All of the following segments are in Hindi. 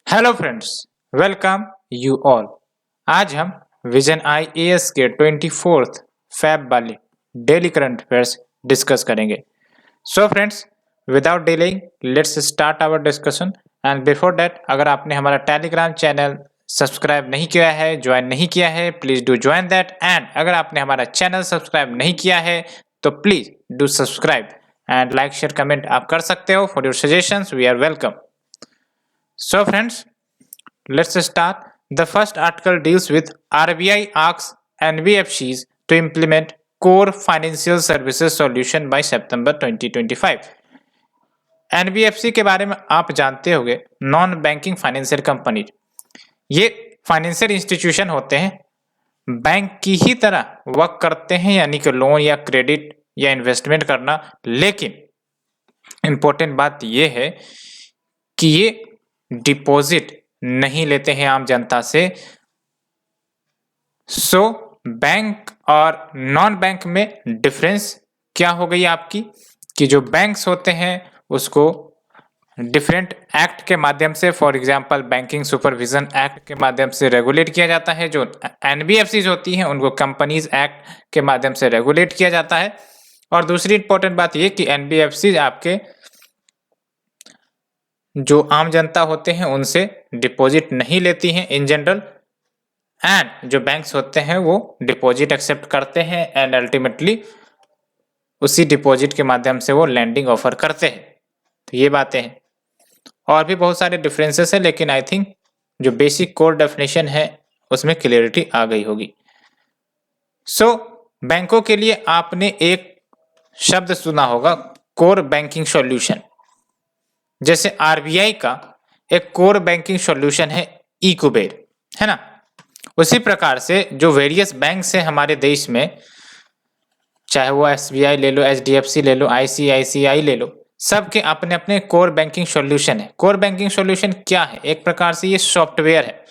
Hello friends, welcome you all. आज हम विजन आईएएस के 24th फैब वाले डेली करंट अफेयर्स डिस्कस करेंगे। So friends, without delaying let's start our discussion. And before that, अगर आपने हमारा टेलीग्राम चैनल सब्सक्राइब नहीं किया है, ज्वाइन नहीं किया है, please do join that. And अगर आपने हमारा चैनल सब्सक्राइब नहीं किया है तो please do subscribe and like share comment आप कर सकते हो। For your suggestions we are welcome. So friends, let's start. The first article deals with RBI asks NBFCs to implement core financial services solution by September 2025. NBFC के बारे में आप जानते होंगे, नॉन बैंकिंग फाइनेंशियल कंपनी। ये फाइनेंशियल इंस्टीट्यूशन होते हैं, बैंक की ही तरह वर्क करते हैं, यानी कि लोन या क्रेडिट या इन्वेस्टमेंट करना। लेकिन इंपॉर्टेंट बात यह है कि ये डिपॉजिट नहीं लेते हैं आम जनता से। सो बैंक और नॉन बैंक में डिफरेंस क्या हो गई आपकी, कि जो बैंक्स होते हैं उसको डिफरेंट एक्ट के माध्यम से, for example banking supervision act के माध्यम से रेगुलेट किया जाता है। जो एनबीएफसीज होती हैं उनको कंपनीज एक्ट के माध्यम से रेगुलेट किया जाता है। और दूसरी इंपॉर्टेंट बात यह कि एनबीएफसीज आपके जो आम जनता होते हैं उनसे डिपॉजिट नहीं लेती हैं इन जनरल। एंड जो बैंक्स होते हैं वो डिपॉजिट एक्सेप्ट करते हैं एंड अल्टीमेटली उसी डिपॉजिट के माध्यम से वो लैंडिंग ऑफर करते हैं। तो ये बातें हैं, और भी बहुत सारे डिफरेंसेस है, लेकिन आई थिंक जो बेसिक कोर डेफिनेशन है उसमें क्लियरिटी आ गई होगी। सो बैंकों के लिए आपने एक शब्द सुना होगा, कोर बैंकिंग सॉल्यूशन। जैसे आरबीआई का एक कोर बैंकिंग सॉल्यूशन है ई कुबेर, है ना। उसी प्रकार से जो वेरियस बैंक्स हैं हमारे देश में, चाहे वो एसबीआई ले लो, एचडीएफसी ले लो, आईसीआईसीआई ले लो, सबके अपने अपने कोर बैंकिंग सॉल्यूशन है। कोर बैंकिंग सॉल्यूशन क्या है? एक प्रकार से ये सॉफ्टवेयर है।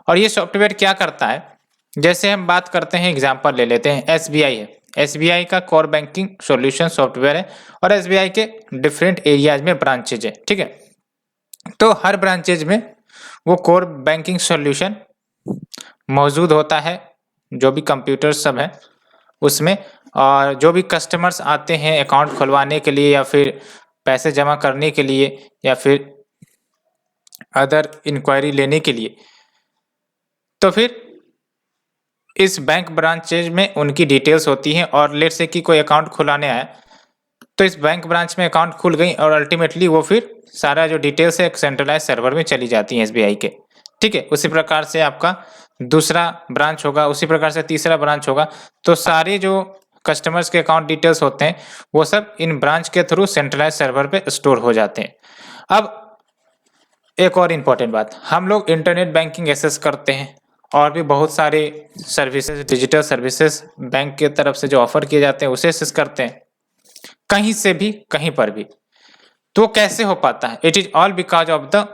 और ये सॉफ्टवेयर क्या करता है, जैसे हम बात करते हैं, एग्जांपल ले लेते हैं, एसबीआई है। एसबीआई का कोर बैंकिंग सॉल्यूशन सॉफ्टवेयर है और एसबीआई के डिफरेंट एरियाज में ब्रांचेज है, ठीक है। तो हर ब्रांचेज में वो कोर बैंकिंग सॉल्यूशन मौजूद होता है, जो भी कंप्यूटर सब है उसमें। और जो भी कस्टमर्स आते हैं अकाउंट खुलवाने के लिए या फिर पैसे जमा करने के लिए या फिर अदर इंक्वायरी लेने के लिए, तो फिर इस बैंक ब्रांचेज में उनकी डिटेल्स होती हैं। और लेट से कि कोई अकाउंट खुलाने आया तो इस बैंक ब्रांच में अकाउंट खुल गई और अल्टीमेटली वो फिर सारा जो डिटेल्स है एक सेंट्रलाइज सर्वर में चली जाती है एसबीआई के, ठीक है। उसी प्रकार से आपका दूसरा ब्रांच होगा, उसी प्रकार से तीसरा ब्रांच होगा। तो सारे जो कस्टमर्स के अकाउंट डिटेल्स होते हैं वो सब इन ब्रांच के थ्रू सेंट्रलाइज सर्वर पे स्टोर हो जाते हैं। अब एक और इम्पोर्टेंट बात, हम लोग इंटरनेट बैंकिंग एक्सेस करते हैं और भी बहुत सारे सर्विसेज, डिजिटल सर्विसेज बैंक के तरफ से जो ऑफर किए जाते हैं उसे एक्सेस करते हैं, कहीं से भी कहीं पर भी। तो कैसे हो पाता है? It is all because of the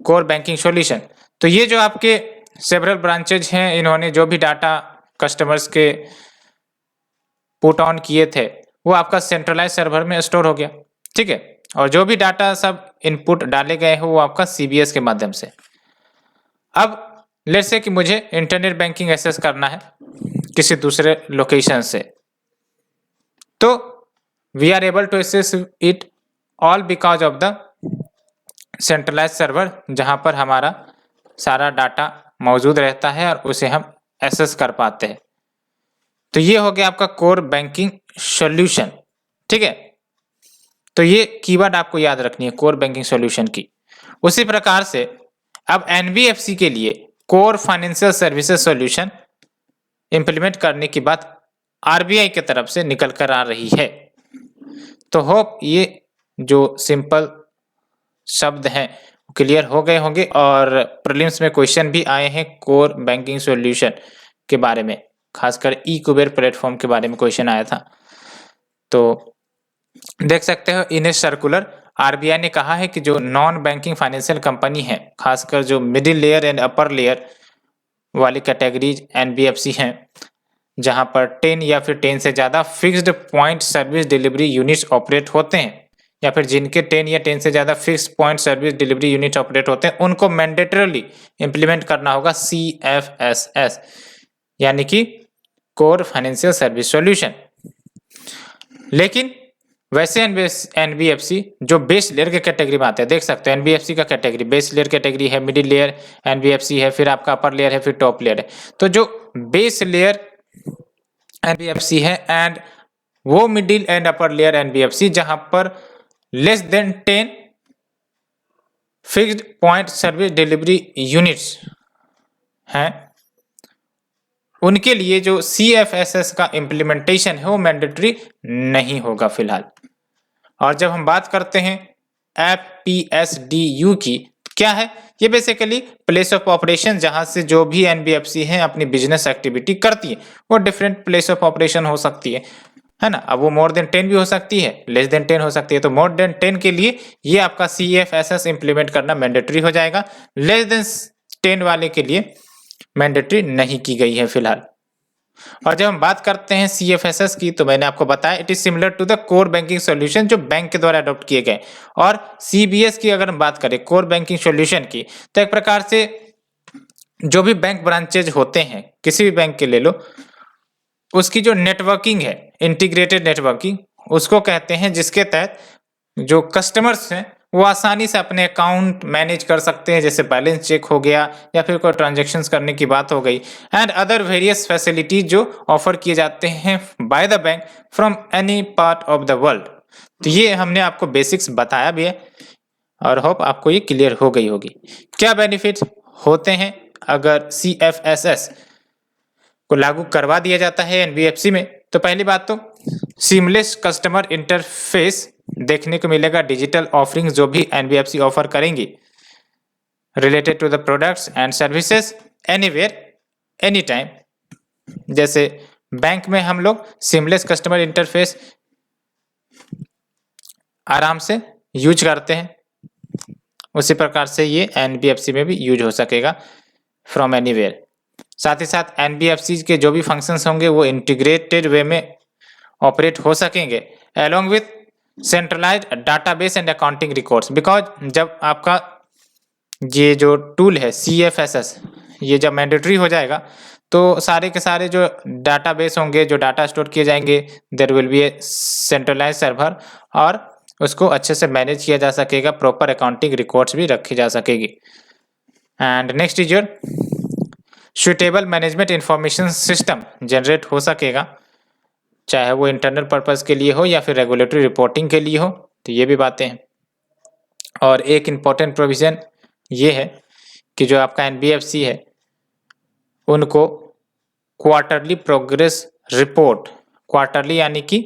core banking solution. तो ये जो आपके सेवरल ब्रांचेज हैं, इन्होंने जो भी डाटा कस्टमर्स के पुट ऑन किए थे वो आपका सेंट्रलाइज सर्वर में स्टोर हो गया, ठीक है। और जो भी डाटा सब इनपुट डाले गए हो वो आपका सीबीएस के माध्यम से। अब लेट्स से कि मुझे इंटरनेट बैंकिंग एक्सेस करना है किसी दूसरे लोकेशन से, तो we are able to access it all because of the centralise server, जहां पर हमारा सारा डाटा मौजूद रहता है और उसे हम एक्सेस कर पाते हैं। तो ये हो गया आपका कोर बैंकिंग सॉल्यूशन, ठीक है। तो ये कीवर्ड आपको याद रखनी है, कोर बैंकिंग सॉल्यूशन की। उसी प्रकार से अब एनबीएफसी के लिए core financial services solution implement करने की बात आरबीआई की तरफ से निकल कर आ रही है। तो होप ये जो सिंपल शब्द हैं क्लियर हो गए होंगे। और प्रीलिम्स में क्वेश्चन भी आए हैं कोर बैंकिंग सॉल्यूशन के बारे में, खासकर ई कुबेर प्लेटफॉर्म के बारे में क्वेश्चन आया था। तो देख सकते हो इन ए सर्कुलर आरबीआई ने कहा है कि जो नॉन बैंकिंग फाइनेंशियल कंपनी है, खासकर जो middle layer and upper layer वाली कैटेगरीज एनबीएफसी हैं, जहां पर 10 या फिर 10 से ज़्यादा fixed point service delivery units operate होते हैं, या फिर जिनके 10 या 10 से ज़्यादा fix point service delivery unit operate होते हैं उनको मैंडेटरली इम्प्लीमेंट करना होगा CFSS यानी कि कोर फाइनेंशियल सर्विस सॉल्यूशन। लेकिन वैसे NBFC जो बेस लेयर के कैटेगरी में आते हैं, देख सकते हैं NBFC का कैटेगरी बेस लेयर कैटेगरी है, मिडिल लेयर NBFC है, फिर आपका अपर लेयर है, फिर टॉप लेयर है। तो जो बेस लेयर NBFC है एंड वो middle and upper layer NBFC जहां पर less than 10 fixed point service delivery units हैं, उनके लिए जो CFSS का इम्प्लीमेंटेशन है वो मैंडेटरी नहीं होगा फिलहाल। और जब हम बात करते हैं FPSDU की, क्या है ये? बेसिकली प्लेस ऑफ ऑपरेशन, जहां से जो भी NBFC हैं अपनी बिजनेस एक्टिविटी करती है वो डिफरेंट प्लेस ऑफ ऑपरेशन हो सकती है ना। अब वो मोर देन 10 भी हो सकती है, लेस देन 10 हो सकती है। तो मोर देन 10 के लिए ये आपका CFSS इंप्लीमेंट करना मैंडेटरी हो जाएगा, लेस देन 10 वाले के लिए मैंडेटरी नहीं की गई है फिलहाल। और जब हम बात करते हैं CFSS की, तो मैंने आपको बताया it is similar to the core banking solution जो बैंक के द्वारा अडॉप्ट किए गए। और CBS की अगर हम बात करें कोर बैंकिंग सॉल्यूशन की, तो एक प्रकार से जो भी बैंक ब्रांचेज होते हैं किसी भी बैंक के ले लो, उसकी जो नेटवर्किंग है, इंटीग्रेटेड नेटवर्किंग उसको कहते हैं, जिसके तहत जो कस्टमर्स हैं वो आसानी से अपने अकाउंट मैनेज कर सकते हैं, जैसे बैलेंस चेक हो गया या फिर कोई ट्रांजैक्शंस करने की बात हो गई, एंड अदर वेरियस फैसिलिटीज जो ऑफर किए जाते हैं by the bank from any part of the world. तो ये हमने आपको बेसिक्स बताया भी है और होप आपको ये क्लियर हो गई होगी। क्या बेनिफिट होते हैं अगर CFSS को लागू करवा दिया जाता है NBFC में? तो पहली बात तो सीमलेस कस्टमर इंटरफेस देखने को मिलेगा। डिजिटल ऑफरिंग्स जो भी NBFC ऑफर करेंगी related to the products and services anywhere any time. जैसे बैंक में हम लोग सीमलेस कस्टमर इंटरफेस आराम से यूज करते हैं, उसी प्रकार से ये NBFC में भी यूज हो सकेगा फ्रॉम एनीवेयर। साथ ही साथ NBFC के जो भी फंक्शंस होंगे वो इंटीग्रेटेड वे में ऑपरेट हो सकेंगे along with centralised database and accounting records. Because जब आपका ये जो टूल है CFSS ये जब मैंडेटरी हो जाएगा तो सारे के सारे जो डाटाबेस होंगे, जो डाटा स्टोर किए जाएंगे, there will be a centralised server और उसको अच्छे से मैनेज किया जा सकेगा, प्रॉपर अकाउंटिंग रिकॉर्ड्स भी रखी जा सकेगी। And next is your suitable management information system generate हो सकेगा, चाहे वो इंटरनल पर्पस के लिए हो या फिर रेगुलेटरी रिपोर्टिंग के लिए हो। तो ये भी बातें हैं। और एक इम्पॉर्टेंट प्रोविज़न ये है कि जो आपका NBFC है उनको क्वार्टरली प्रोग्रेस रिपोर्ट, क्वार्टरली यानी कि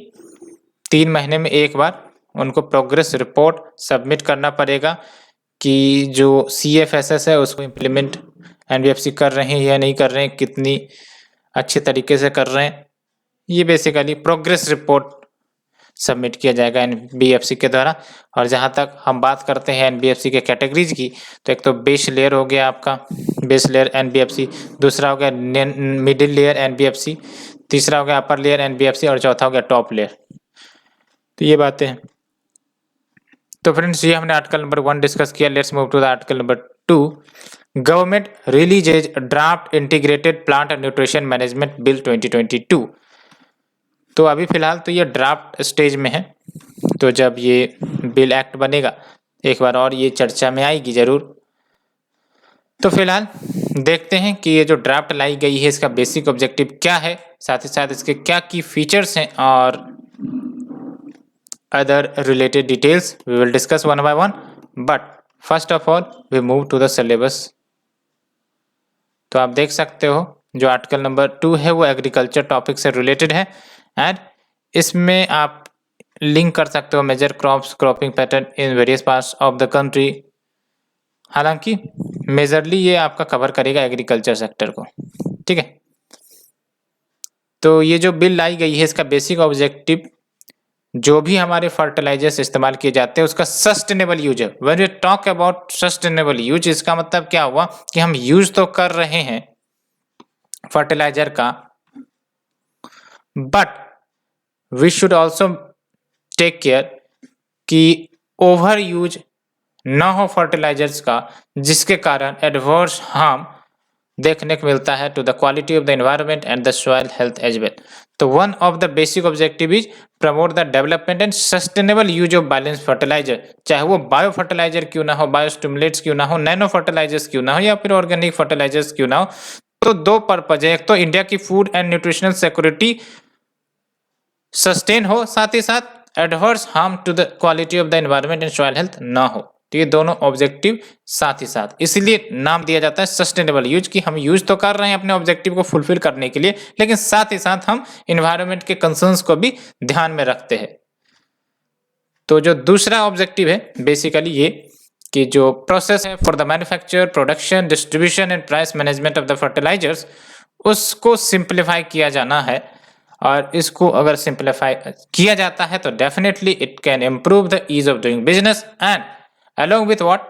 3 महीने में एक बार उनको प्रोग्रेस रिपोर्ट सबमिट करना पड़ेगा कि जो CFSS है उसको इम्प्लीमेंट NBFC कर रहे हैं या नहीं कर रहे हैं, कितनी अच्छे तरीके से कर रहे हैं। ये बेसिकली प्रोग्रेस रिपोर्ट सबमिट किया जाएगा NBFC के द्वारा। और जहाँ तक हम बात करते हैं NBFC के कैटेगरीज की, तो एक तो बेस लेयर हो गया आपका, बेस लेयर NBFC, दूसरा हो गया मिडिल लेयर NBFC, तीसरा हो गया अपर लेयर NBFC और चौथा हो गया टॉप लेयर। तो ये बातें हैं। तो फ्रेंड्स ये हमने आर्टिकल नंबर 1 डिस्कस किया। Let's move to the article number 2। Government releases draft integrated plant and nutrition management bill 2022। तो अभी फिलहाल तो ये ड्राफ्ट स्टेज में है, तो जब ये बिल एक्ट बनेगा एक बार और ये चर्चा में आएगी ज़रूर। तो फिलहाल देखते हैं कि ये जो ड्राफ्ट लाई गई है इसका बेसिक ऑब्जेक्टिव क्या है, साथ ही साथ इसके क्या की फीचर्स हैं और other related details we will discuss one by one. But first of all we move to the syllabus. तो आप देख सकते हो जो आर्टिकल नंबर 2 है वो एग्रीकल्चर टॉपिक से रिलेटेड है एंड इसमें आप लिंक कर सकते हो major crops, cropping pattern in various parts of the country. हालांकि मेजरली ये आपका कवर करेगा एग्रीकल्चर सेक्टर को, ठीक है। तो ये जो बिल लाई गई है इसका बेसिक ऑब्जेक्टिव जो भी हमारे फर्टिलाइजर्स इस्तेमाल किए जाते हैं उसका सस्टेनेबल यूज है। When we talk about sustainable use, इसका मतलब क्या हुआ कि हम यूज तो कर रहे हैं फर्टिलाइजर का, but we should also take care कि ओवर यूज ना हो फर्टिलाइजर्स का, जिसके कारण एडवर्स हार्म देखने को मिलता है to the quality of the environment and the soil health as well. तो one of the basic objective is promote the development and sustainable use of balance fertilizer, चाहे वो बायो फर्टिलाइजर क्यों ना हो, बायोस्टिमुलेट्स क्यों ना हो, नैनो फर्टिलाइजर्स क्यों ना हो, या फिर ऑर्गेनिक फर्टिलाइजर्स क्यों ना हो। तो दो पर्पज है, एक तो इंडिया की food and nutritional security sustain हो, साथ ही साथ adverse harm to the quality of the environment and soil health ना हो। तो ये दोनों ऑब्जेक्टिव साथ ही साथ, इसलिए नाम दिया जाता है सस्टेनेबल यूज, कि हम यूज तो कर रहे हैं अपने ऑब्जेक्टिव को फुलफिल करने के लिए, लेकिन साथ ही साथ हम एनवायरनमेंट के कंसर्न्स को भी ध्यान में रखते हैं। तो जो दूसरा ऑब्जेक्टिव है बेसिकली ये कि जो प्रोसेस है for the manufacture, production, distribution and price management of the fertilisers, उसको सिंप्लीफाई किया जाना है। और इसको अगर सिंप्लीफाई किया जाता है तो definitely it can improve the ease of doing business and along with what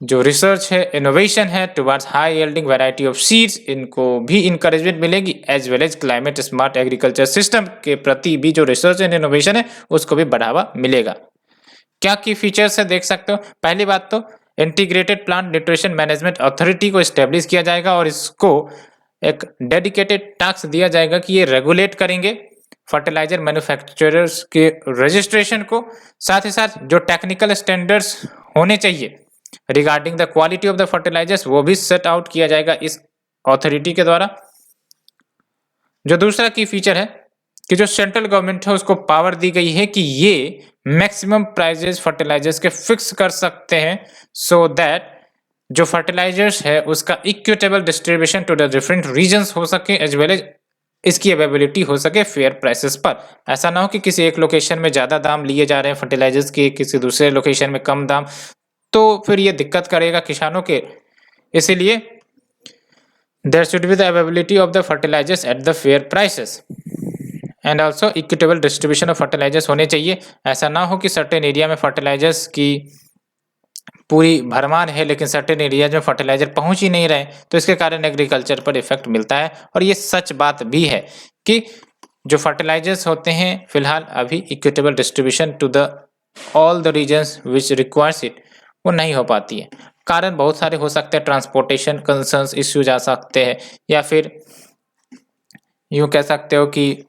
जो रिसर्च है, इनोवेशन है towards high yielding variety of seeds, इनको भी इंकरेजमेंट मिलेगी, as well as climate smart agriculture system के प्रति भी जो रिसर्च एंड इनोवेशन है उसको भी बढ़ावा मिलेगा। क्या की फीचर्स है देख सकते हो। पहली बात तो integrated plant nutrition management authority को स्टेब्लिश किया जाएगा और इसको एक डेडिकेटेड टास्क दिया जाएगा कि ये रेगुलेट करेंगे फर्टिलाइजर मैन्युफैक्चरर्स के रजिस्ट्रेशन को, साथ ही साथ जो टेक्निकल स्टैंडर्ड्स होने चाहिए regarding the quality of the fertilisers वो भी सेट आउट किया जाएगा इस अथॉरिटी के द्वारा। जो दूसरा की फीचर है कि जो सेंट्रल गवर्नमेंट है उसको पावर दी गई है कि ये मैक्सिमम प्राइजेस फर्टिलाइजर्स के फिक्स कर सकते हैं, सो दैट जो फर्टिलाइजर्स है उसका equitable distribution to the different regions हो सके, एज वेल एज इसकी अवेलेबिलिटी हो सके फेयर प्राइसेस पर। ऐसा ना हो कि किसी एक लोकेशन में ज़्यादा दाम लिए जा रहे हैं फर्टिलाइजर्स के, किसी दूसरे लोकेशन में कम दाम, तो फिर ये दिक्कत करेगा किसानों के। इसीलिए there should be the availability of the fertilisers at the fair prices and also equitable distribution of fertilisers होने चाहिए। ऐसा ना हो कि सर्टेन एरिया में फर्टिलाइजर्स की पूरी भरमार है लेकिन सर्टेन एरियाज में फर्टिलाइजर पहुंच ही नहीं रहे, तो इसके कारण एग्रीकल्चर पर इफेक्ट मिलता है। और ये सच बात भी है कि जो फर्टिलाइजर्स होते हैं फिलहाल अभी equitable distribution to the all the regions which requires it वो नहीं हो पाती है। कारण बहुत सारे हो सकते हैं, ट्रांसपोर्टेशन कंसर्न्स इश्यूज आ सकते हैं, या फिर यूँ कह सकते हो कि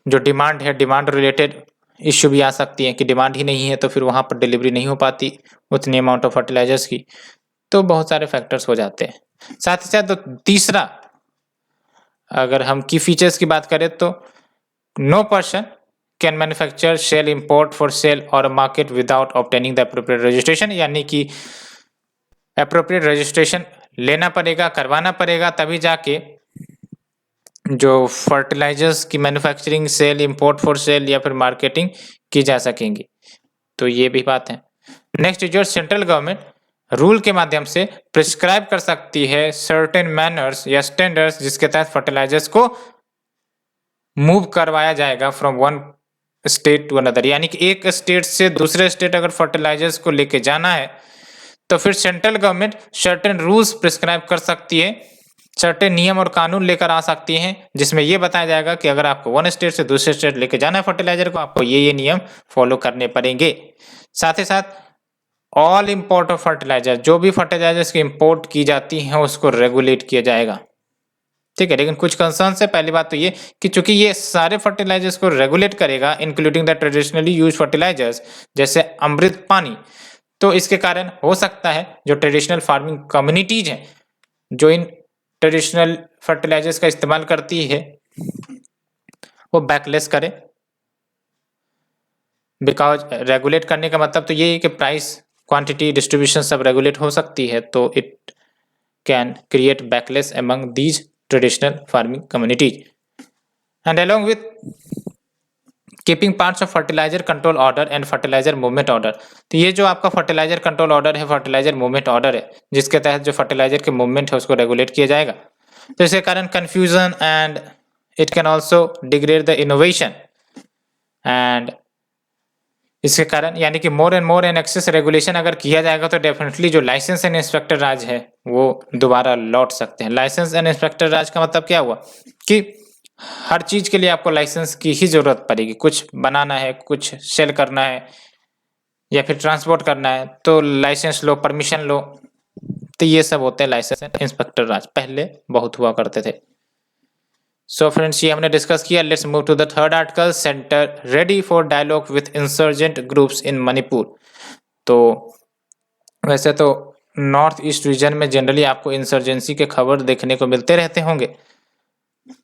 जो डिमांड है डिमांड रिलेटेड इश्यू भी आ सकती है कि डिमांड ही नहीं है तो फिर वहाँ पर डिलीवरी नहीं हो पाती उतनी अमाउंट ऑफ फर्टिलाइजर्स की। तो बहुत सारे फैक्टर्स हो जाते हैं। साथ ही साथ तो तीसरा अगर हम की फीचर्स की बात करें तो no person can manufacture, sell, import for sale और market without obtaining the appropriate registration, यानी कि एप्रोप्रिएट रजिस्ट्रेशन लेना पड़ेगा, करवाना पड़ेगा, तभी जाके जो फर्टिलाइजर्स की manufacturing, sale, import for sale या फिर मार्केटिंग की जा सकेंगी। तो ये भी बात है। नेक्स्ट जो सेंट्रल गवर्नमेंट रूल के माध्यम से प्रिस्क्राइब कर सकती है सर्टेन मैनर्स या स्टैंडर्ड्स जिसके तहत फर्टिलाइजर्स को मूव करवाया जाएगा from one state to another, यानी कि एक स्टेट से दूसरे स्टेट अगर फर्टिलाइजर्स को लेके जाना है तो फिर central government certain rules prescribe कर सकती है, सर्टेन नियम और कानून लेकर आ सकती हैं जिसमें यह बताया जाएगा कि अगर आपको वन स्टेट से दूसरे स्टेट लेके जाना है फर्टिलाइजर को, आपको ये नियम फॉलो करने पड़ेंगे। साथ ही साथ ऑल इंपोर्ट ऑफ फर्टिलाइजर, जो भी फर्टिलाइजर्स की इंपोर्ट की जाती हैं उसको रेगुलेट किया जाएगा, ठीक है। लेकिन कुछ कंसर्न है। पहली बात तो ये कि चूंकि ये सारे फर्टिलाइजर्स को रेगुलेट करेगा including the traditionally use fertilisers जैसे अमृत पानी, तो इसके कारण हो सकता है जो ट्रेडिशनल फार्मिंग कम्युनिटीज हैं जो इन ट्रेडिशनल फर्टिलाइजर्स का इस्तेमाल करती है वो बैकलेस करे, बिकॉज रेगुलेट करने का मतलब तो ये है कि प्राइस, क्वांटिटी, डिस्ट्रीब्यूशन सब रेगुलेट हो सकती है, तो it can create backless among these traditional farming communities and along with keeping parts of fertilizer control order and fertilizer movement order। तो ये जो आपका फर्टिलाइजर कंट्रोल ऑर्डर है, फर्टिलाइजर मूवमेंट ऑर्डर है, जिसके तहत जो फर्टिलाइजर के मूवमेंट है उसको रेगुलेट किया जाएगा। तो इसके कारण confusion and it can also degrade the innovation and इसके कारण यानी कि मोर एंड एक्सेस रेगुलेशन अगर किया जाएगा तो डेफिनेटली जो लाइसेंस एंड इंस्पेक्टर राज है वो दोबारा लौट सकते हैं। लाइसेंस एंड इंस्पेक्टर राज का मतलब क्या हुआ कि हर चीज के लिए आपको लाइसेंस की ही जरूरत पड़ेगी। कुछ बनाना है, कुछ सेल करना है, या फिर ट्रांसपोर्ट करना है तो लाइसेंस लो, परमिशन लो। तो ये सब होते हैं लाइसेंस इंस्पेक्टर राज, पहले बहुत हुआ करते थे। सो फ्रेंड्स, ये हमने डिस्कस किया। Let's move to the third article, centre ready for dialogue with insurgent groups in Manipur. तो वैसे तो नॉर्थ ईस्ट रीजन में जनरली आपको इंसर्जेंसी के खबर देखने को मिलते रहते होंगे।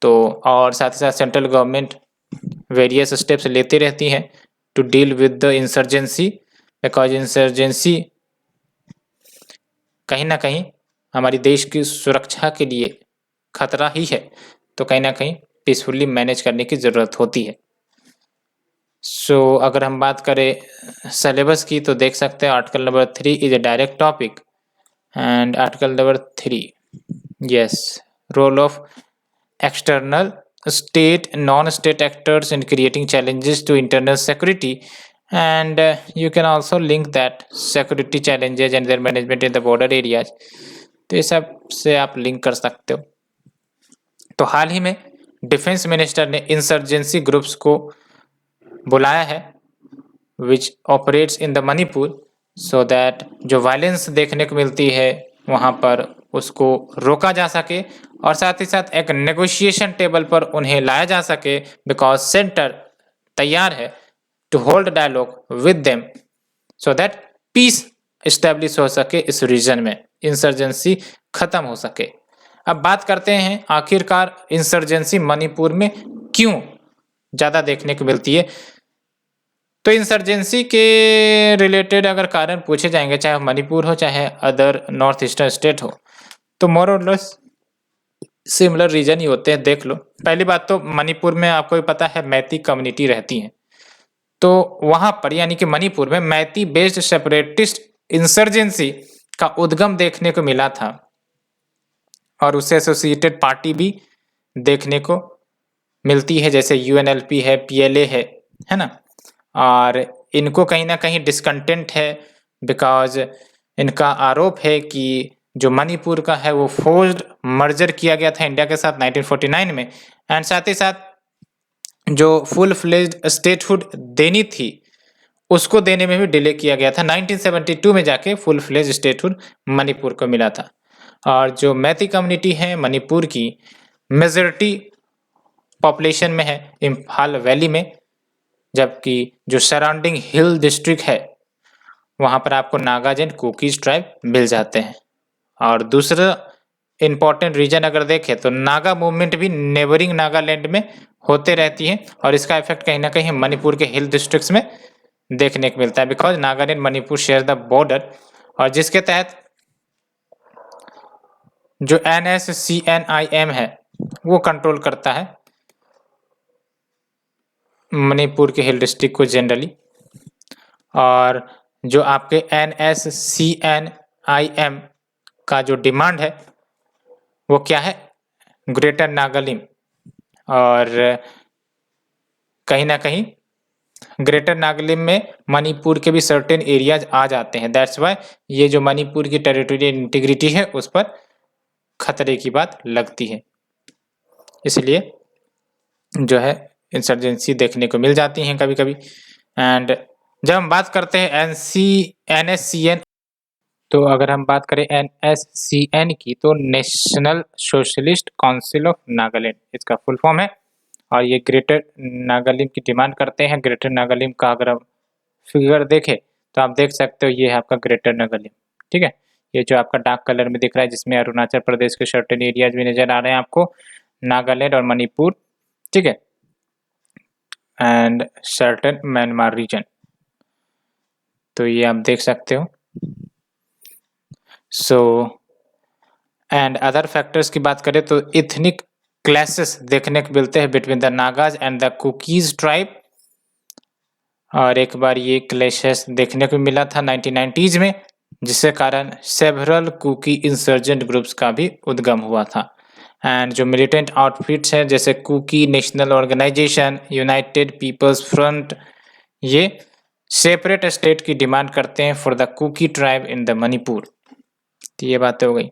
तो और साथ ही साथ सेंट्रल गवर्नमेंट वेरियस स्टेप्स लेती रहती हैं to deal with the insurgency, because insurgency कहीं ना कहीं हमारी देश की सुरक्षा के लिए खतरा ही है। तो कहीं ना कहीं पीसफुली मैनेज करने की ज़रूरत होती है। सो अगर हम बात करें सिलेबस की तो देख सकते हैं article number 3 is a direct topic and article number 3 yes, role of external state non-state actors in creating challenges to internal security, and you can also link that security challenges and their management in the border areas। तो ये सब से आप लिंक कर सकते हो। तो हाल ही में डिफेंस मिनिस्टर ने इंसर्जेंसी ग्रुप्स को बुलाया है which operates in the Manipur, so that जो वायलेंस देखने को मिलती है वहाँ पर उसको रोका जा सके और साथ ही साथ एक नेगोशिएशन टेबल पर उन्हें लाया जा सके, बिकॉज सेंटर तैयार है to hold dialogue with them so that peace establish हो सके इस रीजन में, इंसर्जेंसी खत्म हो सके। अब बात करते हैं आखिरकार इंसर्जेंसी मणिपुर में क्यों ज़्यादा देखने को मिलती है। तो इंसर्जेंसी के रिलेटेड अगर कारण पूछे जाएंगे, चाहे मणिपुर हो चाहे अदर नॉर्थ ईस्टर्न स्टेट हो, तो मोर और लेस सिमिलर रीजन ही होते हैं। देख लो, पहली बात तो मणिपुर में आपको भी पता है मैती कम्युनिटी रहती है। तो वहां पर यानी कि मणिपुर में मैती बेस्ड सेपरेटिस्ट इंसर्जेंसी का उद्गम देखने को मिला था और उससे एसोसिएटेड पार्टी भी देखने को मिलती है, जैसे यूएनएलपी है, पीएलए है ना। और इनको कहीं ना कहीं डिसकंटेंट है, बिकॉज इनका आरोप है कि जो मणिपुर का है वो फोर्स्ड मर्जर किया गया था इंडिया के साथ 1949 में, एंड साथ ही साथ जो फुल फ्लेज्ड स्टेटहुड देनी थी उसको देने में भी डिले किया गया था। 1972 में जाके फुल फ्लेज स्टेटहुड मणिपुर को मिला था। और जो मैती कम्युनिटी है मणिपुर की, मेजॉरिटी पॉपुलेशन में है इम्फाल वैली में, जबकि जो सराउंडिंग हिल डिस्ट्रिक्ट है वहाँ पर आपको नागाज एंड कुकीज ट्राइब मिल जाते हैं। और दूसरा इम्पॉर्टेंट रीजन अगर देखें तो नागा मूवमेंट भी नेबरिंग नागालैंड में होते रहती है और इसका इफेक्ट कहीं ना कहीं मणिपुर के हिल डिस्ट्रिक्ट्स में देखने को मिलता है, because Nagaland Manipur share the border, और जिसके तहत जो NSCNIM है वो कंट्रोल करता है मणिपुर के हिल डिस्ट्रिक्ट को जनरली। और जो आपके NSCNIM का जो डिमांड है वो क्या है, ग्रेटर नागालिम, और कहीं ना कहीं ग्रेटर नागालिम में मणिपुर के भी सर्टेन एरियाज आ जाते हैं। दैट्स वाई ये जो मणिपुर की टेरिटोरियल इंटीग्रिटी है उस पर खतरे की बात लगती है, इसलिए जो है इंसर्जेंसी देखने को मिल जाती हैं कभी कभी। एंड जब हम बात करते हैं NSCN, तो अगर हम बात करें NSCN की तो national socialist council of Nagaland इसका फुल फॉर्म है, और ये ग्रेटर नागालिम की डिमांड करते हैं। ग्रेटर नागालिम का अगर हम फिगर देखें तो आप देख सकते हो ये है आपका ग्रेटर नागालिम, ठीक है। ये जो आपका डार्क कलर में दिख रहा है जिसमें अरुणाचल प्रदेश के सर्टेन एरियाज भी नजर आ रहे हैं आपको, नागालैंड और मणिपुर, ठीक है, एंड सर्टेन म्यांमार रीजन, तो ये आप देख सकते हो। सो एंड अदर फैक्टर्स की बात करें तो इथनिक क्लैशेस देखने को मिलते हैं between the Nagas and the cookies tribe, और एक बार ये क्लैशेस देखने को मिला था 1990s में, जिसके कारण सेवरल कुकी इंसर्जेंट ग्रुप्स का भी उद्गम हुआ था। एंड जो मिलिटेंट आउटफिट्स हैं जैसे Kuki national organisation, united people's front, ये सेपरेट स्टेट की डिमांड करते हैं for the Kuki tribe in the Manipur. तो ये बातें हो गई।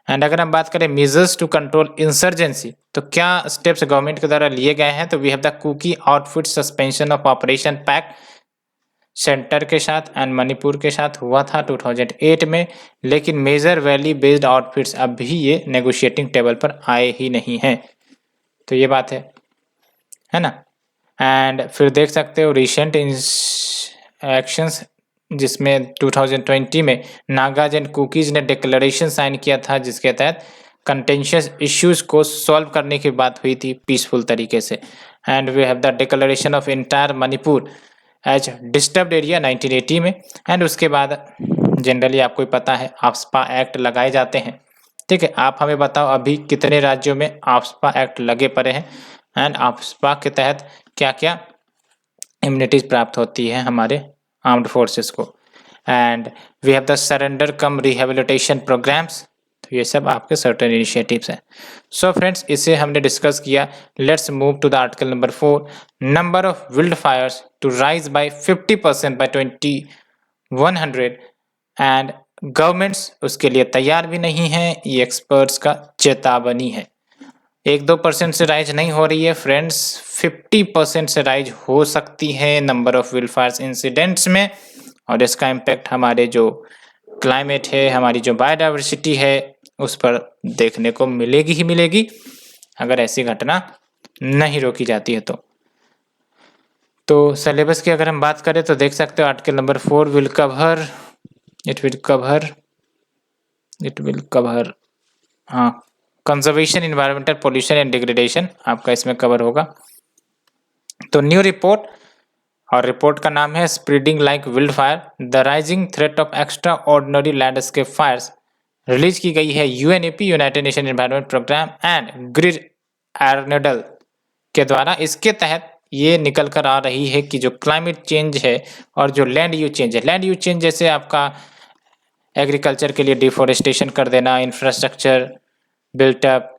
एंड अगर हम बात करें मेजर्स टू कंट्रोल इंसर्जेंसी, तो क्या स्टेप्स गवर्नमेंट के द्वारा लिए गए हैं, तो we have the Kuki outfit suspension of operation pact, centre के साथ एंड मणिपुर के साथ हुआ था 2008 में, लेकिन मेजर वैली बेस्ड आउटफिट्स अभी ये नेगोशिएटिंग टेबल पर आए ही नहीं हैं। तो ये बात है ना। एंड फिर देख सकते हो रिसेंट एक्शंस, जिसमें 2020 में नागाज एंड कुकीज ने डिक्लेरेशन साइन किया था, जिसके तहत कंटेंशियस इश्यूज को सॉल्व करने की बात हुई थी पीसफुल तरीके से। And we have the declaration of entire Manipur as disturbed area 1980 में। एंड उसके बाद जनरली आपको ही पता है आफ्सपा एक्ट लगाए जाते हैं। ठीक है, आप हमें बताओ अभी कितने राज्यों में आफ्सपा एक्ट लगे पड़े हैं एंड आफ्सपा के तहत क्या क्या इम्यूनिटीज प्राप्त होती है हमारे आर्म्ड फोर्सेस को। And we have the surrender cum rehabilitation programmes. तो ये सब आपके सर्टेन इनिशिएटिव्स हैं। सो फ्रेंड्स, इसे हमने डिस्कस किया। Let's move to the article number 4, number of wildfires to rise by 50% by 2100 and governments उसके लिए तैयार भी नहीं है। ये एक्सपर्ट्स का चेतावनी है। 1-2% से राइज नहीं हो रही है फ्रेंड्स, 50% से राइज हो सकती है number of wildfires incidents में। और इसका इम्पैक्ट हमारे जो क्लाइमेट है, हमारी जो बायोडाइवर्सिटी है, उस पर देखने को मिलेगी ही मिलेगी, अगर ऐसी घटना नहीं रोकी जाती है तो सिलेबस की अगर हम बात करें तो देख सकते हो article number 4 will cover conservation, environmental pollution and degradation आपका इसमें कवर होगा। तो न्यू रिपोर्ट, और रिपोर्ट का नाम है spreading like wild fire the rising threat of extraordinary landscape fires, release की गई है UNEP, united nation environment programme and GRID Arendal के द्वारा। इसके तहत ये निकल कर आ रही है कि जो क्लाइमेट चेंज है और जो लैंड यूज चेंज है, लैंड यूज चेंज जैसे आपका एग्रीकल्चर के लिए डिफोरेस्टेशन कर देना, इंफ्रास्ट्रक्चर बिल्टअप,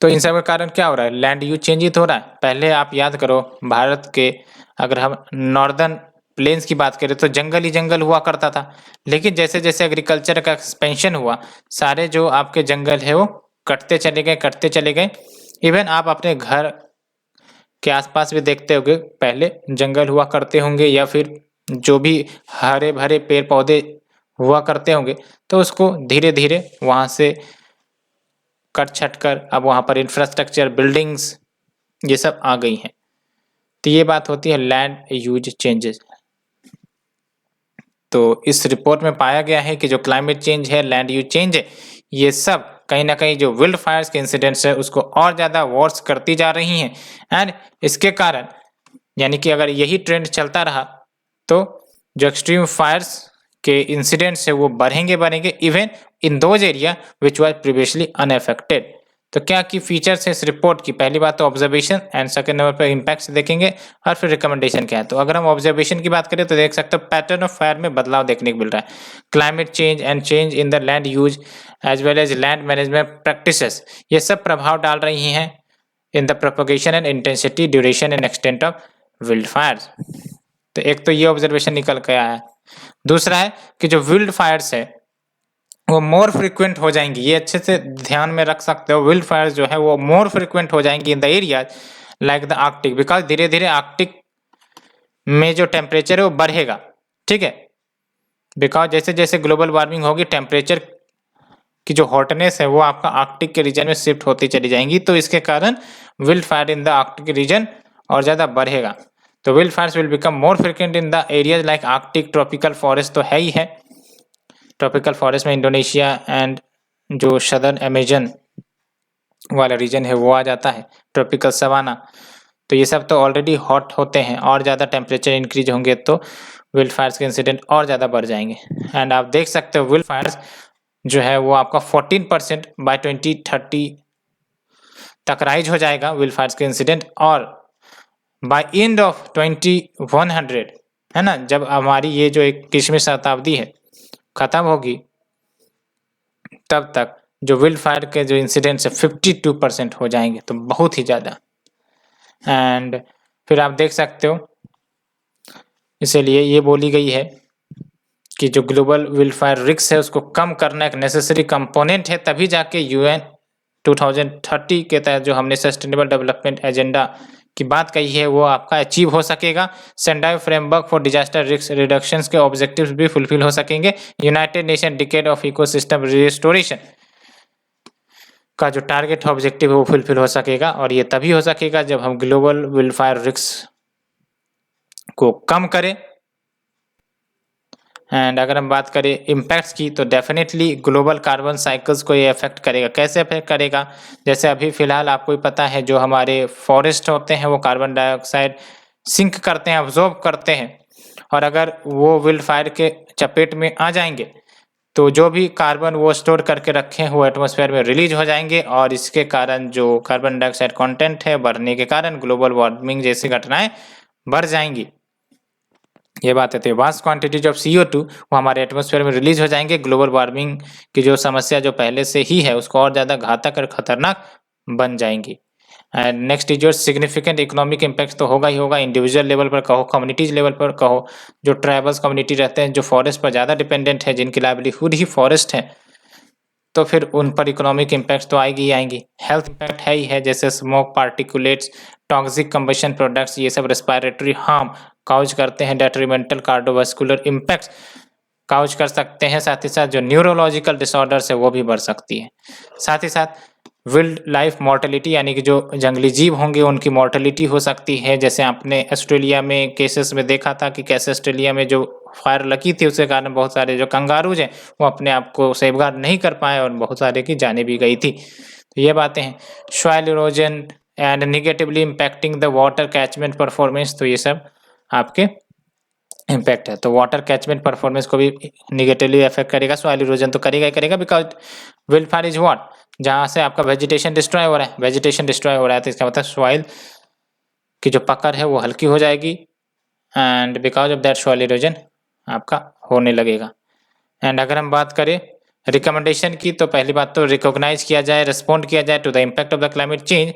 तो इन सब के कारण क्या हो रहा है, लैंड यूज चेंज ही तो हो रहा है। पहले आप याद करो, भारत के अगर हम नॉर्दर्न प्लेन्स की बात करें तो जंगल ही जंगल हुआ करता था, लेकिन जैसे जैसे एग्रीकल्चर का एक्सपेंशन हुआ, सारे जो आपके जंगल है वो कटते चले गए। इवन आप अपने घर के आसपास भी देखते होंगे, पहले जंगल हुआ करते होंगे या फिर जो भी हरे भरे पेड़ पौधे हुआ करते होंगे, तो उसको धीरे धीरे वहाँ से कट छट कर अब वहाँ पर इंफ्रास्ट्रक्चर, बिल्डिंग्स ये सब आ गई हैं। तो ये बात होती है लैंड यूज चेंजेस। तो इस रिपोर्ट में पाया गया है कि जो क्लाइमेट चेंज है, लैंड यूज चेंज है, ये सब कहीं ना कहीं जो विल्ड फायर्स के इंसिडेंट्स है उसको और ज़्यादा वर्स करती जा रही हैं। एंड इसके कारण यानी कि अगर यही ट्रेंड चलता रहा तो जो एक्सट्रीम फायर्स के इंसिडेंट्स है वो बढ़ेंगे even in those area which was previously unaffected. तो क्या की फीचर्स है इस रिपोर्ट की, पहली बात तो ऑब्जर्वेशन एंड सेकंड नंबर पर इम्पैक्ट्स देखेंगे और फिर रिकमेंडेशन क्या है। तो अगर हम ऑब्जर्वेशन की बात करें तो देख सकते हो पैटर्न ऑफ फायर में बदलाव देखने को मिल रहा है, climate change and change in the land use as well as land management practices, ये सब प्रभाव डाल रही हैं in the propagation and intensity, duration and extent of wildfires. तो एक तो ये ऑब्जर्वेशन निकल के आया है। दूसरा है कि जो विल्ड फायर्स है वो मोर फ्रिक्वेंट हो जाएंगी, ये अच्छे से ध्यान में रख सकते हो। विल्ड फायर्स जो है वो मोर फ्रिक्वेंट हो जाएंगी in the area like the Arctic, because धीरे धीरे आर्कटिक में जो टेम्परेचर है वो बढ़ेगा। ठीक है, बिकॉज जैसे जैसे ग्लोबल वार्मिंग होगी, टेम्परेचर की जो हॉटनेस है वो आपका आर्कटिक के रीजन में शिफ्ट होती चली जाएंगी, तो इसके कारण wildfire in the Arctic region और ज़्यादा बढ़ेगा। तो wildfires will become more frequent in the areas like Arctic, tropical forest तो है ही है, ट्रॉपिकल फॉरेस्ट में इंडोनेशिया एंड जो सदर्न अमेजन वाला रीजन है वो आ जाता है, ट्रॉपिकल सवाना। तो ये सब तो ऑलरेडी हॉट होते हैं, और ज़्यादा टेम्परेचर इंक्रीज होंगे तो विल्ड फायर्स के इंसिडेंट और ज़्यादा बढ़ जाएंगे। एंड आप देख सकते हो विल्ड फायर्स जो है वो आपका 14% बाय 2030 तक राइज हो जाएगा विल्ड फायर्स के इंसिडेंट, और बाय एंड ऑफ 2100 है ना, जब हमारी ये जो 21वीं शताब्दी है खत्म होगी, तब तक जो विल्ड फायर के जो इंसिडेंट्स है 52% हो जाएंगे, तो बहुत ही ज़्यादा। एंड फिर आप देख सकते हो, इसीलिए ये बोली गई है कि जो ग्लोबल विल्ड फायर रिस्क है उसको कम करना एक नेसेसरी कंपोनेंट है, तभी जाके UN 2030 के तहत जो हमने सस्टेनेबल डेवलपमेंट एजेंडा की बात कही है वो आपका अचीव हो सकेगा। Sendai framework for disaster risk reductions के ऑब्जेक्टिव्स भी फुलफिल हो सकेंगे। United nation decade of ecosystem restoration का जो टारगेट ऑब्जेक्टिव है वो फुलफिल हो सकेगा, और ये तभी हो सकेगा जब हम ग्लोबल विल्ड फायर रिस्क को कम करें। एंड अगर हम बात करें इम्पैक्ट्स की, तो डेफिनेटली ग्लोबल कार्बन साइकिल्स को ये अफेक्ट करेगा। कैसे अफेक्ट करेगा? जैसे अभी फिलहाल आपको पता है जो हमारे फॉरेस्ट होते हैं वो कार्बन डाइऑक्साइड सिंक करते हैं, अब्जॉर्ब करते हैं, और अगर वो विल्ड फायर के चपेट में आ जाएंगे तो जो भी कार्बन वो स्टोर करके रखे हैं वो एटमॉस्फेयर में रिलीज हो जाएंगे, और इसके कारण जो कार्बन डाइऑक्साइड कंटेंट है बढ़ने के कारण ग्लोबल वार्मिंग जैसी घटनाएं बढ़ जाएंगी। ये बात है। तो वास्ट क्वांटिटीज ऑफ CO2 वो हमारे एटमॉस्फेयर में रिलीज हो जाएंगे। ग्लोबल वार्मिंग की जो समस्या जो पहले से ही है उसको और ज़्यादा घातक और खतरनाक बन जाएंगी। एंड नेक्स्ट इज जो सिग्निफिकेंट इकोनॉमिक इम्पैक्ट तो होगा ही होगा, इंडिविजुअल लेवल पर कहो, कम्युनिटीज लेवल पर कहो, जो ट्राइबल्स कम्युनिटी रहते हैं जो फॉरेस्ट पर ज़्यादा डिपेंडेंट है, जिनकी लाइवलीहुड ही फॉरेस्ट है, तो फिर उन पर इकोनॉमिक इम्पैक्ट तो आएगी ही आएंगी। हेल्थ इम्पैक्ट है ही है, जैसे smoke, particulates, toxic combustion products, ये सब रेस्पिरेटरी हार्म काउज करते हैं, डेट्रीमेंटल कार्डियोवास्कुलर इम्पैक्ट्स काउज कर सकते हैं। साथ ही साथ जो न्यूरोलॉजिकल डिसऑर्डर्स है वो भी बढ़ सकती है। साथ ही साथ विल्ड लाइफ मॉर्टेलिटी यानी कि जो जंगली जीव होंगे उनकी मॉर्टेलिटी हो सकती है। जैसे आपने ऑस्ट्रेलिया में केसेस में देखा था कि कैसे ऑस्ट्रेलिया में जो फायर लगी थी उसके कारण बहुत सारे जो कंगारूज हैं वो अपने आप को सेफगार्ड नहीं कर पाए और बहुत सारे की जाने भी गई थी। तो ये बातें हैं। Soil erosion and negatively impacting the water catchment performance, तो ये सब आपके इम्पैक्ट है। तो वाटर कैचमेंट परफॉर्मेंस को भी निगेटिवली अफेक्ट करेगा। सॉइल इरोजन तो करेगा ही करेगा, because wildfire is what, जहाँ से आपका वेजिटेशन डिस्ट्रॉय हो रहा है, वेजिटेशन डिस्ट्रॉय हो रहा है तो इसका मतलब सॉइल की जो पकड़ है वो हल्की हो जाएगी, and because of that soil erosion आपका होने लगेगा। एंड अगर हम बात करें रिकमेंडेशन की, तो पहली बात तो रिकॉग्नाइज किया जाए, रिस्पॉन्ड किया जाए to the impact of the climate change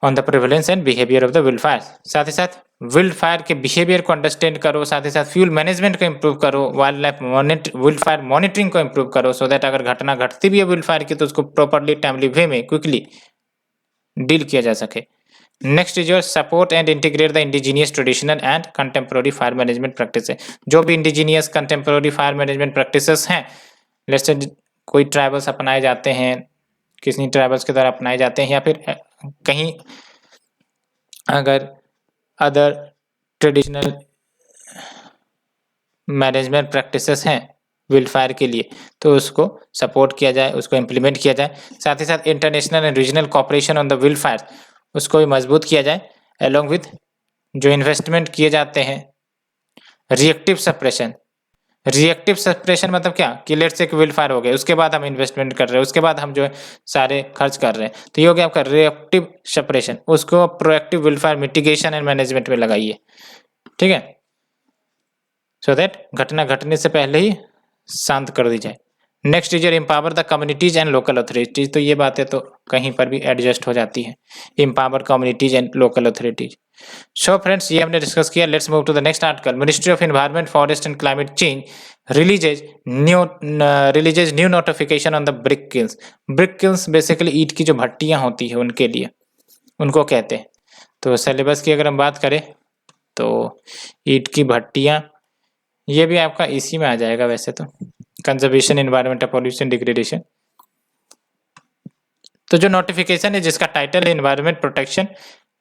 on the prevalence and behaviour of the wildfire. साथ ही साथ विल्ड फायर के बिहेवियर को अंडरस्टैंड करो, साथ ही साथ फ्यूल मैनेजमेंट को इम्प्रूव करो, wildlife wildfire monitoring को इम्प्रूव करो, सो दैट अगर घटना घटती भी है विल्ड फायर की तो उसको प्रॉपरली टाइमली वे में क्विकली डील किया जा सके। Next is your support and integrate the indigenous traditional and contemporary fire management practice है। जो भी indigenous contemporary fire management practices हैं, लेट्स से कोई ट्राइबल्स अपनाए जाते हैं, किसी ट्राइबल्स के द्वारा अपनाए जाते हैं, या फिर कहीं अगर अदर ट्रेडिशनल मैनेजमेंट प्रैक्टिसेस हैं विल्ड फायर के लिए, तो उसको सपोर्ट किया जाए, उसको इम्प्लीमेंट किया जाए। साथ ही साथ international and regional cooperation on the wildfire उसको भी मजबूत किया जाए, अलॉन्ग विथ जो इन्वेस्टमेंट किए जाते हैं रिएक्टिव सप्रेशन। रिएक्टिव सप्रेशन मतलब क्या कि लेट्स से विल्ड फायर हो गए, उसके बाद हम इन्वेस्टमेंट कर रहे हैं, उसके बाद हम जो है सारे खर्च कर रहे हैं, तो ये हो गया आपका रिएक्टिव सप्रेशन। उसको proactive wildfire mitigation and management में लगाइए, ठीक है, सो दैट घटना घटने से पहले ही शांत कर दी जाए। Next is empower the communities and local authorities, तो ये बातें तो कहीं पर भी एडजस्ट हो जाती है, empower communities and local authorities. So friends, ये हमने डिस्कस किया। Let's move to the next article. Ministry of environment, forest and climate change releases new notification on the brick kilns. Brick kilns basically ईंट की जो भट्टियां होती है उनके लिए, उनको कहते हैं। तो सिलेबस की अगर हम बात करें तो ईंट की भट्टियां, ये भी आपका इसी में आ जाएगा वैसे तो, कंजर्वेशन, एनवायरमेंटल पॉल्यूशन, डिग्रेडेशन। तो जो नोटिफिकेशन है जिसका टाइटल है एनवायरमेंट प्रोटेक्शन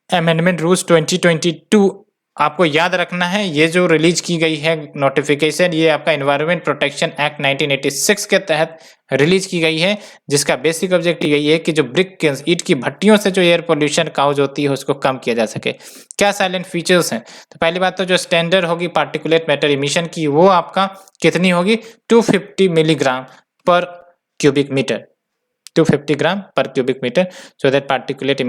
अमेंडमेंट रूल्स 2022, आपको याद रखना है ये जो रिलीज की गई है नोटिफिकेशन, ये आपका एनवायरमेंट प्रोटेक्शन एक्ट 1986 के तहत रिलीज की गई है, जिसका बेसिक ऑब्जेक्टिव यही है कि जो ब्रिक किल्स, ईंट की भट्टियों से जो एयर पोल्यूशन काउज होती है उसको कम किया जा सके। क्या साइलेंट फीचर्स हैं? तो पहली बात तो जो स्टैंडर्ड होगी पार्टिकुलेट मैटर इमिशन की, वो आपका कितनी होगी 250 मिलीग्राम पर क्यूबिक मीटर, 250 ग्राम पर cubic metre, so that particulate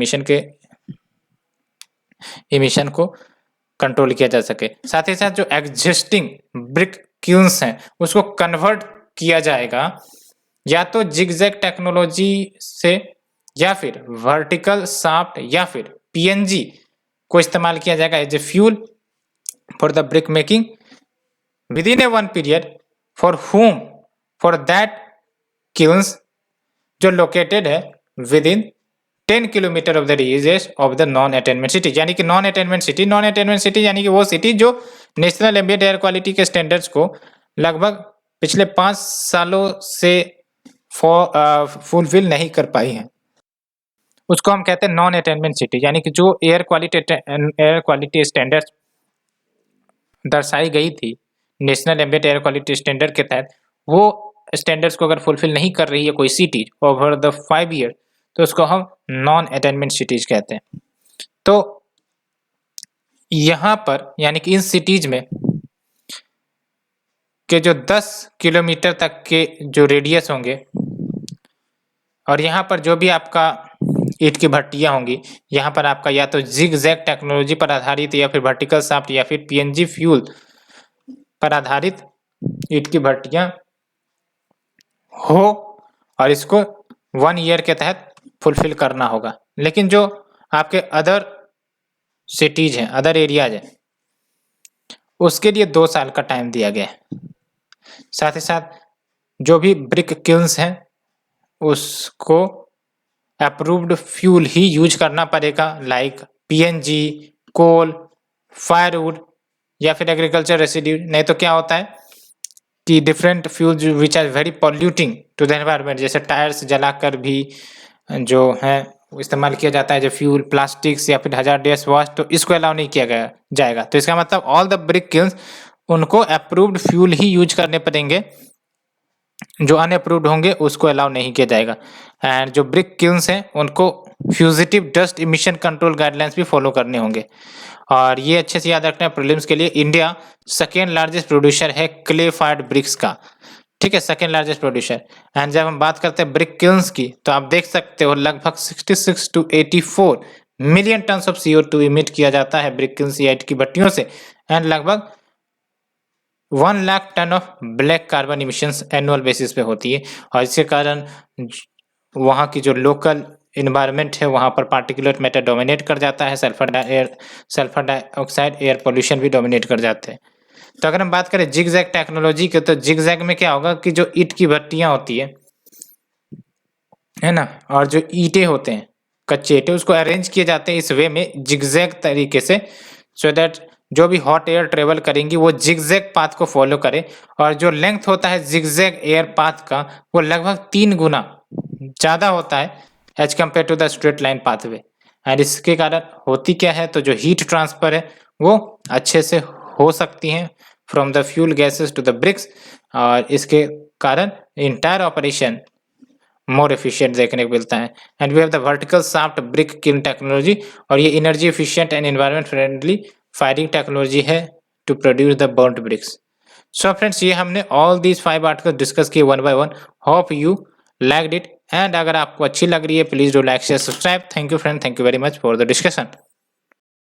emission को कंट्रोल किया जा सके। साथ ही साथ जो एग्जिस्टिंग ब्रिक किल्स हैं उसको कन्वर्ट किया जाएगा या तो जिगजैग टेक्नोलॉजी से, या फिर वर्टिकल शाफ्ट, या फिर PNG को इस्तेमाल किया जाएगा as a fuel for the brick making within a one period for that kilns जो लोकेटेड है within 10 kilometre of the radius of the non attainment city. यानी कि नॉन अटेनमेंट सिटी यानी कि वो सिटी जो नेशनल एम्बिएंट एयर क्वालिटी के स्टैंडर्ड्स को लगभग पिछले 5 सालों से फुलफिल नहीं कर पाई है, उसको हम कहते हैं नॉन अटेनमेंट सिटी। यानी कि जो एयर क्वालिटी स्टैंडर्ड्स दर्शाई गई थी national ambient air quality standard के तहत, वो स्टैंडर्ड्स को अगर फुलफिल नहीं कर रही है कोई सिटी ओवर द 5 ईयर, तो उसको हम नॉन अटेनमेंट सिटीज कहते हैं। तो यहाँ पर यानी कि इन सिटीज में के जो 10 किलोमीटर तक के जो रेडियस होंगे, और यहाँ पर जो भी आपका ईंट की भट्टियाँ होंगी, यहाँ पर आपका या तो जिग जैग टेक्नोलॉजी पर आधारित या फिर वर्टिकल शाफ्ट या फिर पीएनजी फ्यूल पर आधारित ईंट की भट्टियाँ हो, और इसको 1 ईयर के तहत फुलफिल करना होगा। लेकिन जो आपके अदर सिटीज हैं, अदर एरियाज हैं, उसके लिए 2 साल का टाइम दिया गया है। साथ ही साथ जो भी ब्रिक किल्न्स हैं उसको अप्रूव्ड फ्यूल ही यूज करना पड़ेगा, लाइक पीएनजी, कोल, फायरवुड या फिर एग्रीकल्चर रेसिड्यू। नहीं तो क्या होता है कि different fuel which are very polluting to the environment, जैसे टायर्स जलाकर भी जो है इस्तेमाल किया जाता है जो फ्यूल, प्लास्टिक्स या फिर हजारडस वास्ट, तो इसको अलाउ नहीं किया जाएगा। तो इसका मतलब ऑल द ब्रिक किल्न्स उनको अप्रूव्ड फ्यूल ही यूज करने पड़ेंगे, जो अनअप्रूव्ड होंगे उसको अलाउ नहीं किया जाएगा। एंड जो ब्रिक किल्न्स हैं उनको fugitive dust emission control guidelines भी फॉलो करने होंगे। और ये अच्छे से याद रखना है प्रीलिम्स के लिए, इंडिया सेकेंड लार्जेस्ट प्रोड्यूसर है क्ले फायर्ड ब्रिक्स का, ठीक है, सेकेंड लार्जेस्ट प्रोड्यूसर। एंड जब हम बात करते हैं ब्रिक किल्न्स की, तो आप देख सकते हो लगभग 66 to 84 million tonne of CO2 emit किया जाता है ब्रिक किल्न्स या ईंट की भट्टियों से, एंड लगभग 1 lakh tonne of black carbon emissions annual basis पे होती है। और इसके कारण वहाँ की जो लोकल इन्वायरमेंट है वहाँ पर पार्टिकुलर मैटर डोमिनेट कर जाता है, सल्फर डाइऑक्साइड एयर पोल्यूशन भी डोमिनेट कर जाते हैं। तो अगर हम बात करें जिगजैग टेक्नोलॉजी के, तो जिगजैग में क्या होगा कि जो ईंट की भट्टियाँ होती है ना, और जो ईंटें होते हैं कच्चे ईंटें, उसको अरेंज किए जाते हैं इस वे में जिगजैग तरीके से, सो दैट जो भी हॉट एयर ट्रेवल करेंगी वो जिगजैग पाथ को फॉलो करे। और जो लेंथ होता है जिगजैग एयर पाथ का वो लगभग 3 गुना ज़्यादा होता है as compared to the straight line pathway. And इसके कारण होती क्या है, तो जो हीट ट्रांसफर है वो अच्छे से हो सकती हैं from the fuel gases to the bricks, और इसके कारण इंटायर ऑपरेशन मोर एफिशिएंट देखने को मिलता है। And we have the vertical shaft brick kiln technology, और ये energy efficient and environment friendly firing technology है to produce the burned bricks. So friends, ये हमने ऑल दीज 5 आर्टिकल्स डिस्कस किए 1 by 1। Hope you liked it, and अगर आपको अच्छी लग रही है please do like share subscribe. Thank you friend, thank you very much for the discussion.